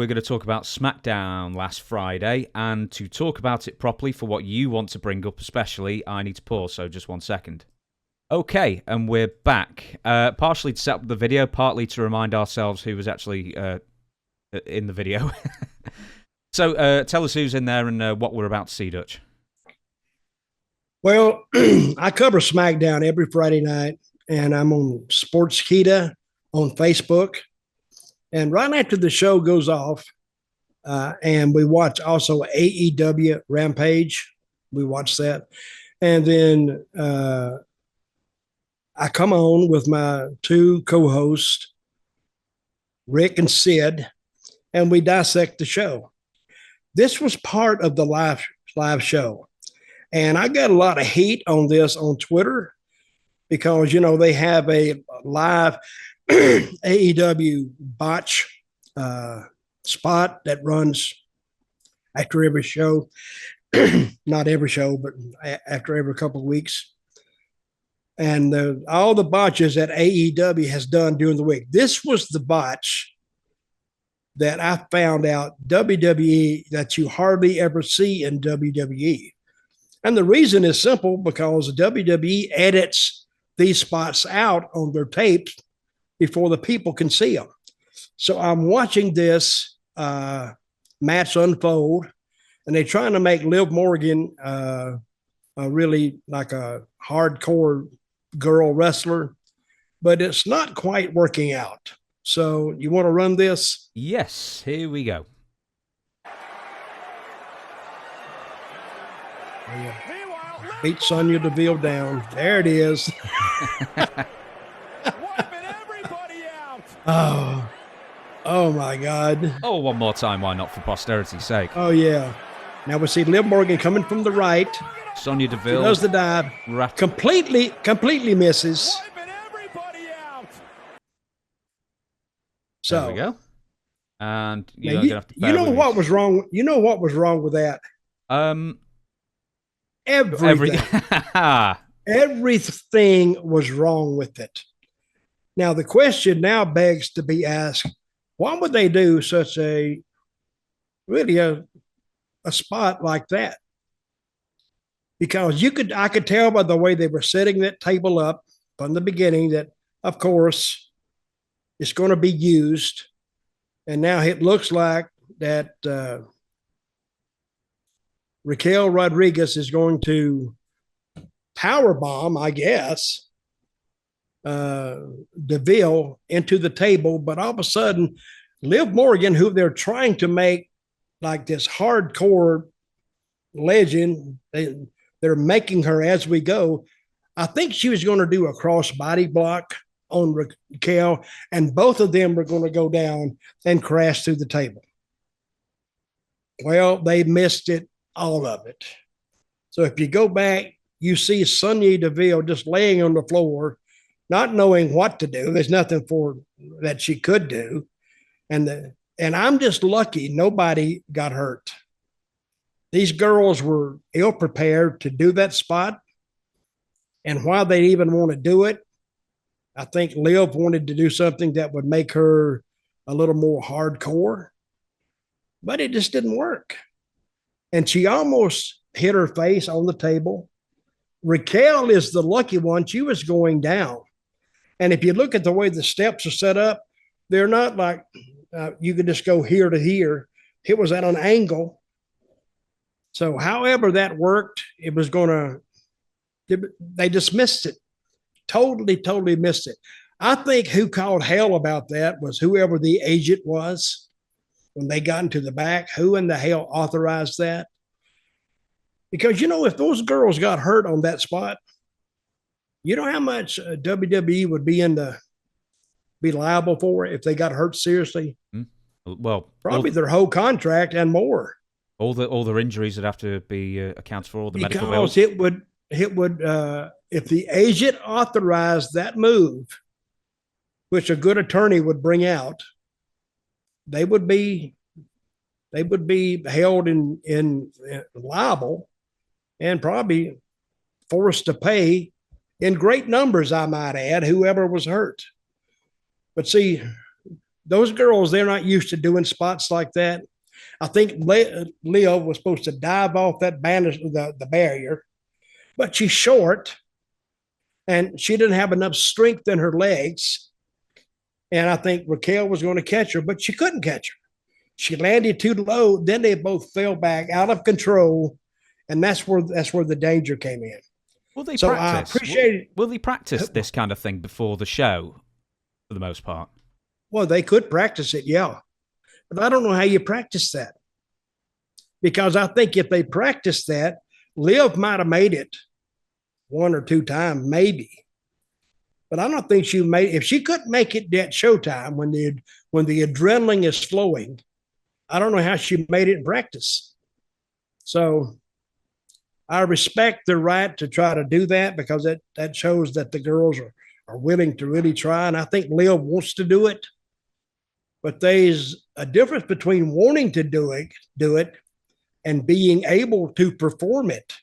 we're going to talk about Smackdown last Friday, and to talk about it properly for what you want to bring up especially, I need to pause, so just 1 second. Okay, and we're back. Partially to set up the video, partly to remind ourselves who was actually in the video. So tell us who's in there and what we're about to see, Dutch. Well, I cover Smackdown every Friday night, and I'm on Sportskeeda on Facebook. And right after the show goes off, and we watch also AEW Rampage, we watch that. And then I come on with my two co-hosts, Rick and Sid, and we dissect the show. This was part of the live show. And I got a lot of hate on this on Twitter because, you know, they have a live AEW BOTCH spot that runs after every show. Not every show, but after every couple of weeks. And all the botches that AEW has done during the week. This was the botch that I found out WWE that you hardly ever see in WWE. And the reason is simple, because WWE edits these spots out on their tapes before the people can see them. So I'm watching this match unfold, and they're trying to make Liv Morgan really like a hardcore girl wrestler, but it's not quite working out. So you want to run this? Yes, here we go. Beat Sonya Deville down. There it is. Oh my God. Oh, one more time, why not, for posterity's sake? Oh, yeah. Now we see Liv Morgan coming from the right. Sonya Deville. She does the dive. Completely misses. So there we go. And you know what was wrong? You know what was wrong with that? Everything was wrong with it. Now the question now begs to be asked: why would they do such a spot like that? Because I could tell by the way they were setting that table up from the beginning that, of course, it's going to be used. And now it looks like that Raquel Rodriguez is going to power bomb, I guess, Deville into the table. But all of a sudden, Liv Morgan, who they're trying to make like this hardcore legend, they're making her as we go. I think she was going to do a cross body block on Raquel, and both of them were going to go down and crash through the table. Well, they missed it, all of it. So if you go back, you see Sonya Deville just laying on the floor, not knowing what to do. There's nothing that she could do. And I'm just lucky nobody got hurt. These girls were ill prepared to do that spot. And why they even want to do it, I think Liv wanted to do something that would make her a little more hardcore, but it just didn't work. And she almost hit her face on the table. Raquel is the lucky one. She was going down. And if you look at the way the steps are set up, they're not like you could just go here to here. It was at an angle. So however that worked, it was going to, they just missed it. Totally missed it. I think who called hell about that was whoever the agent was when they got into the back. Who in the hell authorized that? Because, you know, if those girls got hurt on that spot, you know how much WWE would be liable for if they got hurt seriously? Well, probably their whole contract and more. All their injuries would have to be accounted for, all the medical bills. Because it would if the agent authorized that move, which a good attorney would bring out, they would be held in liable and probably forced to pay in great numbers, I might add, whoever was hurt. But see, those girls, they're not used to doing spots like that. I think Leo was supposed to dive off that the barrier, but she's short and she didn't have enough strength in her legs. And I think Raquel was going to catch her, but she couldn't catch her. She landed too low. Then they both fell back out of control. And that's where the danger came in. Will they so practice? I appreciate will they practice this kind of thing before the show for the most part? Well, they could practice it, yeah. But I don't know how you practice that. Because I think if they practiced that, Liv might have made it one or two times, maybe. But I don't think she made. If she couldn't make it at showtime when the adrenaline is flowing, I don't know how she made it in practice. So I respect their right to try to do that because that shows that the girls are willing to really try. And I think Liv wants to do it. But there's a difference between wanting to do it and being able to perform it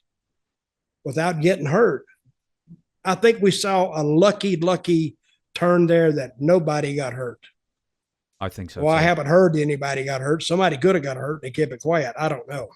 without getting hurt. I think we saw a lucky turn there that nobody got hurt. I think so. Well, too. I haven't heard anybody got hurt. Somebody could have got hurt. They kept it quiet. I don't know.